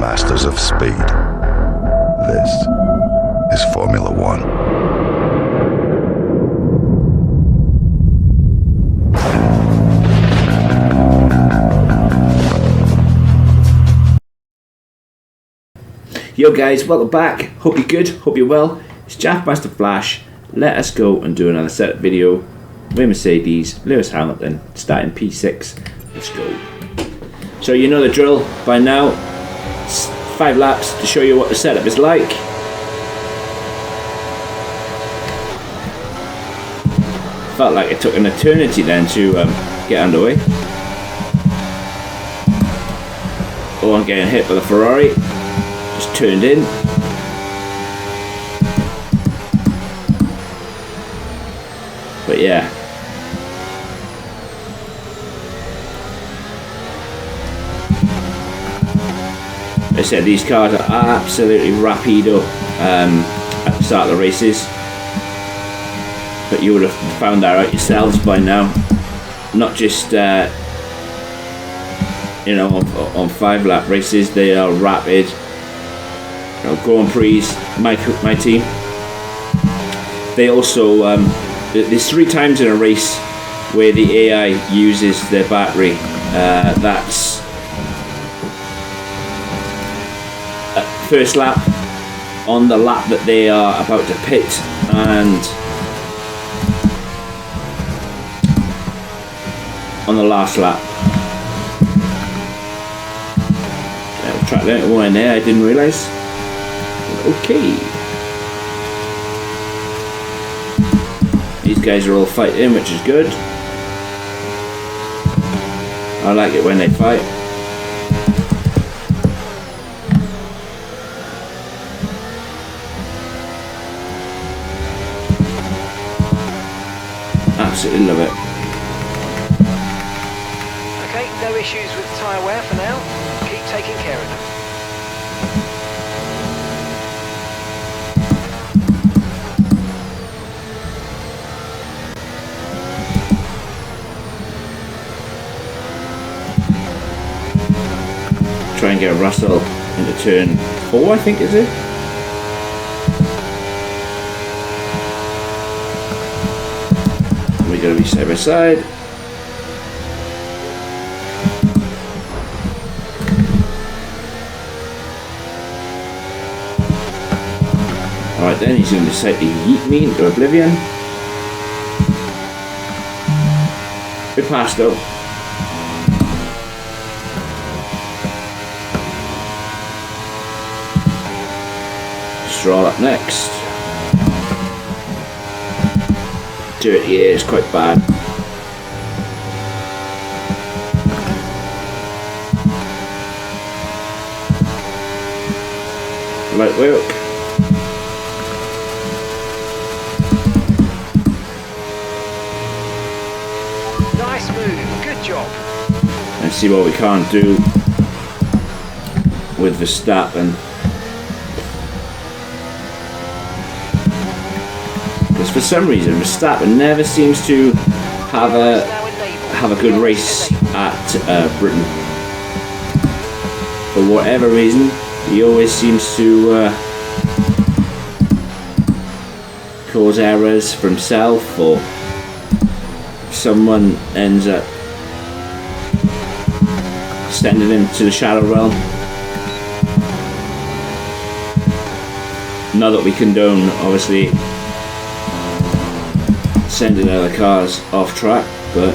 masters of speed. This is Formula One. Yo guys, welcome back. Hope you're good, hope you're well. It's Jackmaster Flash. Let us go and do another setup video with Mercedes, Lewis Hamilton, starting P6. Let's go. So you know the drill by now. It's 5 laps to show you what the setup is like. Felt like it took an eternity then to get underway. Oh, I'm getting hit by the Ferrari. Just turned in. But yeah. Like I said, these cars are absolutely rapido at the start of the races. But you would have found that out yourselves by now. Not just you know, on 5 lap races, they are rapid. You know, Grand Prix, my team. They also there's 3 times in a race where the AI uses their battery. That's first lap, on the lap that they are about to pit, and on the last lap. Track that one there, I didn't realise. Okay. These guys are all fighting, which is good. I like it when they fight. Absolutely love it. Okay, no issues with tyre wear for now. Keep taking care of them. Try and get Russell into turn 4, I think, is it? We're going to be side by side. Alright then, he's going to decide to yeet me into oblivion. We passed though. Stroll up next. Dirty air is quite bad. Light work. Nice move, good job. Let's see what we can't do with Verstappen. Because for some reason Verstappen never seems to have a good race at Britain. For whatever reason, he always seems to cause errors for himself, or someone ends up sending him to the shadow realm. Not that we condone, obviously, sending other cars off track, but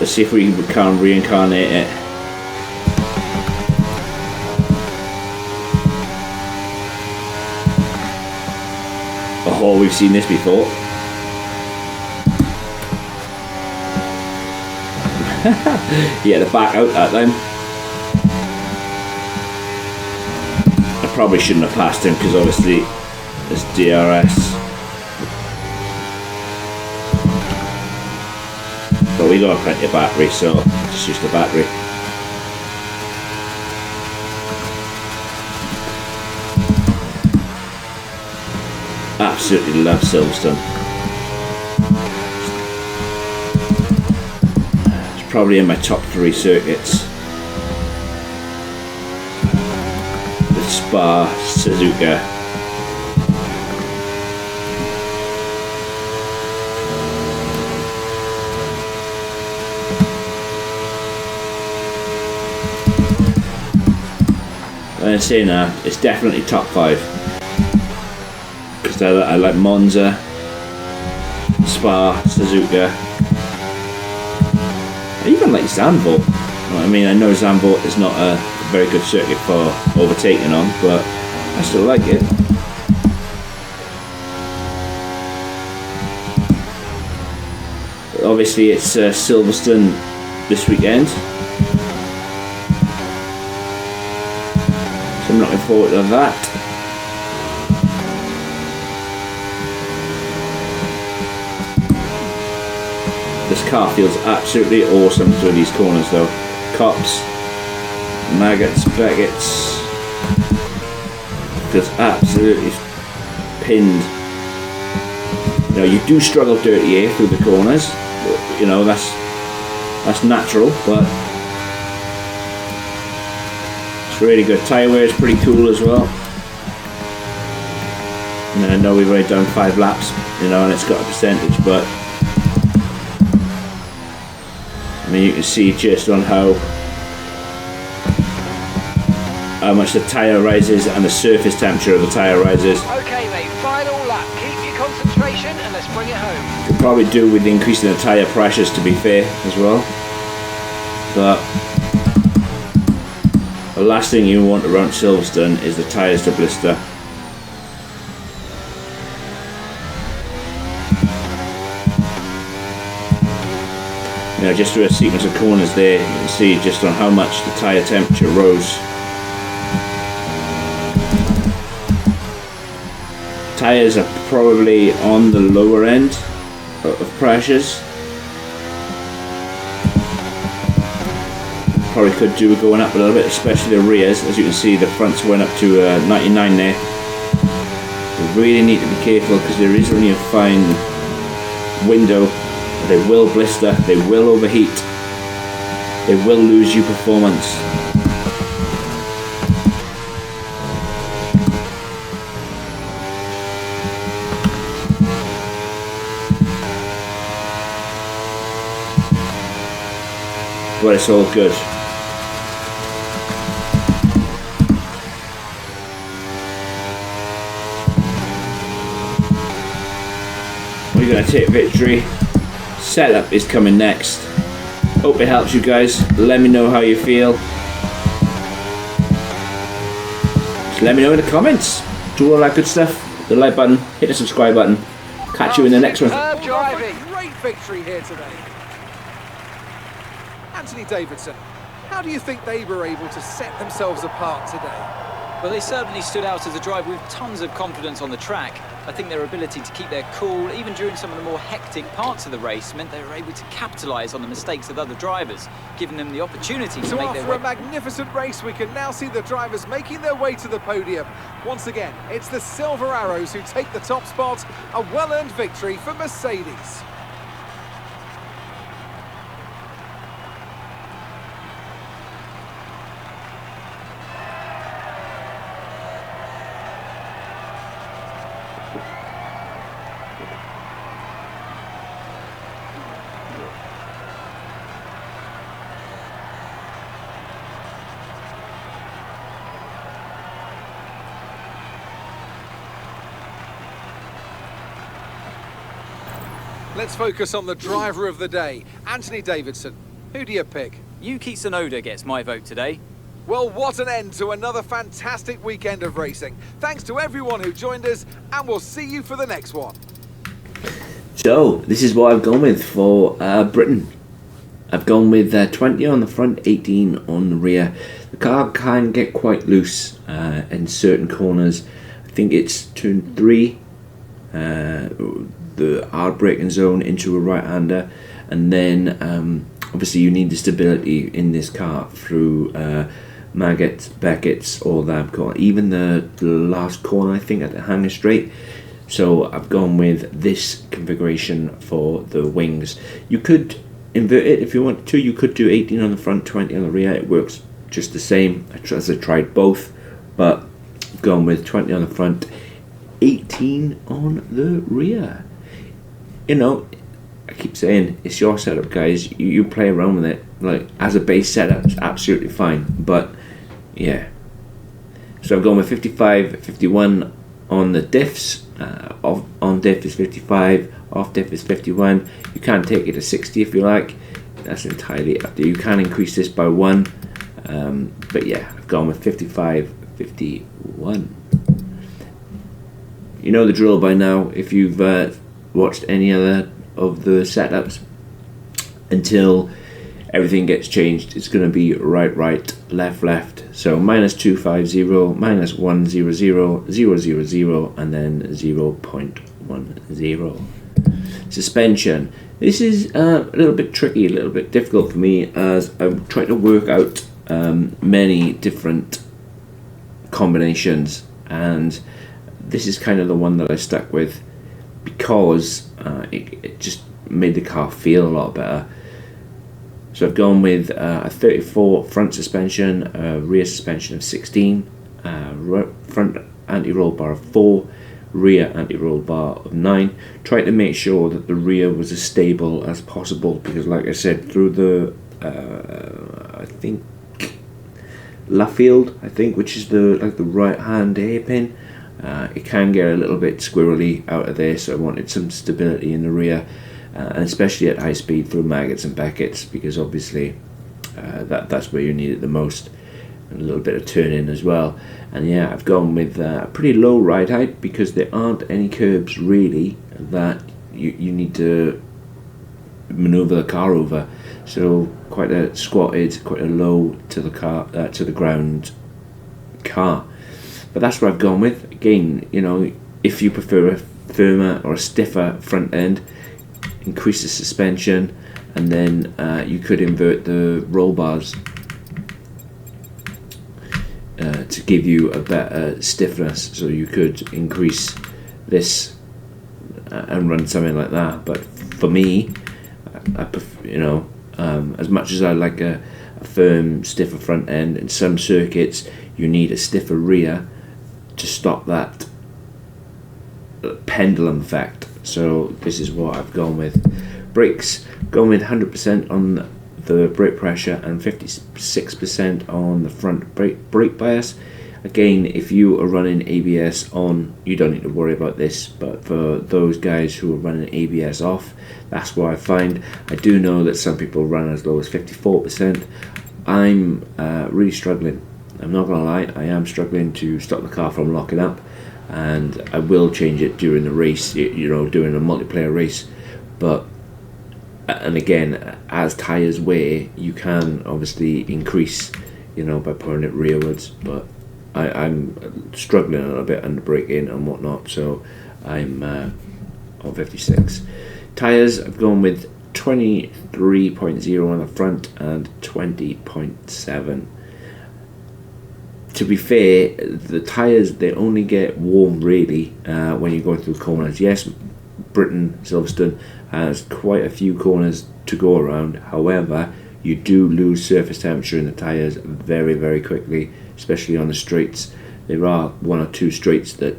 let's see if we can reincarnate it. Oh, we've seen this before. Yeah, the back out that time. I probably shouldn't have passed him because obviously it's DRS. But we got plenty of battery, so just use the battery. Absolutely love Silverstone. It's probably in my top 3 circuits. Spa, Suzuka. I'm saying that it's definitely top 5 because I like Monza, Spa, Suzuka. I even like Zandvoort. I mean, I know Zandvoort is not a very good circuit for overtaking on, but I still like it. But obviously, it's Silverstone this weekend, so I'm looking forward to that. This car feels absolutely awesome through these corners though. Cops, maggots, faggots. Feels absolutely pinned. You know, you do struggle dirty air through the corners. You know, that's natural, but it's really good. Tyre wear is pretty cool as well. And I know we've already done 5 laps, you know, and it's got a percentage, but I mean, you can see just on how much the tyre rises and the surface temperature of the tyre rises. Okay, mate, final lap. Keep your concentration and let's bring it home. Could probably do with increasing the tyre pressures, to be fair, as well. But the last thing you want around Silverstone is the tyres to blister. You know, just through a sequence of corners there, you can see just on how much the tyre temperature rose. Tyres are probably on the lower end of pressures. Probably could do with going up a little bit, especially the rears. As you can see, the fronts went up to 99 there. You really need to be careful because there is only a fine window. They will blister, they will overheat, they will lose you performance. But it's all good. We're going to take victory. Setup is coming next. Hope it helps you guys. Let me know how you feel. Just let me know in the comments. Do all that good stuff. The like button, hit the subscribe button. Catch you in the next one. Superb driving. Great victory here today. Anthony Davidson, how do you think they were able to set themselves apart today? Well, they certainly stood out as a driver with tons of confidence on the track. I think their ability to keep their cool, even during some of the more hectic parts of the race, meant they were able to capitalise on the mistakes of other drivers, giving them the opportunity to So make their after way. a magnificent race, we can now see the drivers making their way to the podium. Once again, it's the Silver Arrows who take the top spot, a well-earned victory for Mercedes. Let's focus on the driver of the day, Anthony Davidson. Who do you pick? Yuki Tsunoda gets my vote today. Well, what an end to another fantastic weekend of racing. Thanks to everyone who joined us, and we'll see you for the next one. So, this is what I've gone with for Britain. I've gone with 20 on the front, 18 on the rear. The car can get quite loose in certain corners. I think it's turn 3. The hard braking zone into a right-hander, and then obviously you need the stability in this car through Maggots, Beckett's, all that. Even the last corner, I think, at the hanger straight. So I've gone with this configuration for the wings. You could invert it if you want to. You could do 18 on the front, 20 on the rear. It works just the same. I tried both, but gone with 20 on the front, 18 on the rear. You know, I keep saying it's your setup, guys. You play around with it. Like, as a base setup, it's absolutely fine. But yeah, so I've gone with 55, 51 on the diffs. On diff is 55, off diff is 51. You can take it to 60 if you like. That's entirely up to you. You can increase this by 1. But yeah, I've gone with 55, 51. You know the drill by now. If you've watched any other of the setups, until everything gets changed, it's going to be right, left. So -250, -100, 000, and then 0.10. Suspension. This is a little bit tricky, a little bit difficult for me, as I'm trying to work out many different combinations, and this is kind of the one that I stuck with because it just made the car feel a lot better. So I've gone with a 34 front suspension, rear suspension of 16, front anti-roll bar of 4, rear anti-roll bar of 9, trying to make sure that the rear was as stable as possible, because like I said, through the I think Laffield, which is the right hand hairpin, it can get a little bit squirrely out of there, so I wanted some stability in the rear, and especially at high speed through Maggotts and Beckett's, because obviously that's where you need it the most, and a little bit of turning as well. And yeah, I've gone with a pretty low ride height, because there aren't any curbs really that you need to maneuver the car over, so quite a squatted, quite a low to the car to the ground car. But that's what I've gone with. Again, you know, if you prefer a firmer or a stiffer front end, increase the suspension, and then you could invert the roll bars to give you a better stiffness. So you could increase this and run something like that. But for me, I prefer, you know, as much as I like a firm, stiffer front end, in some circuits you need a stiffer rear to stop that pendulum effect. So this is what I've gone with. Brakes, going with 100% on the brake pressure and 56% on the front brake bias. Again, if you are running ABS on, you don't need to worry about this, but for those guys who are running ABS off, that's what I find. I do know that some people run as low as 54%. I'm really struggling. I'm not gonna lie, I am struggling to stop the car from locking up, and I will change it during the race, you know, during a multiplayer race. But and again, as tyres wear, you can obviously increase, you know, by putting it rearwards, but I'm struggling a little bit under braking and whatnot, so I'm on 56. Tyres, I've gone with 23.0 on the front and 20.7. To be fair, the tyres, they only get warm really when you're going through corners. Yes, Britain, Silverstone has quite a few corners to go around. However, you do lose surface temperature in the tyres very, very quickly, especially on the straights. There are 1 or 2 straights that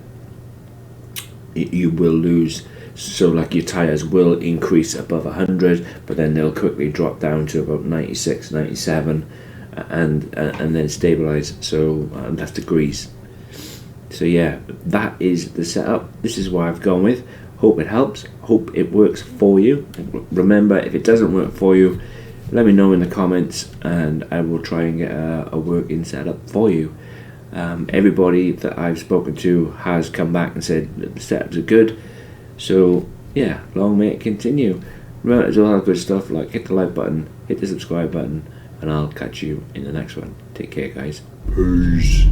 you will lose. So like your tyres will increase above 100, but then they'll quickly drop down to about 96, 97, and then stabilize. So that's degrees. So yeah, that is the setup. This is what I've gone with. Hope it helps. Hope it works for you. Remember, if it doesn't work for you, let me know in the comments, and I will try and get a working setup for you. Everybody that I've spoken to has come back and said that the setups are good. So yeah, long may it continue. Remember to do all that good stuff, like hit the like button, hit the subscribe button, and I'll catch you in the next one. Take care, guys. Peace.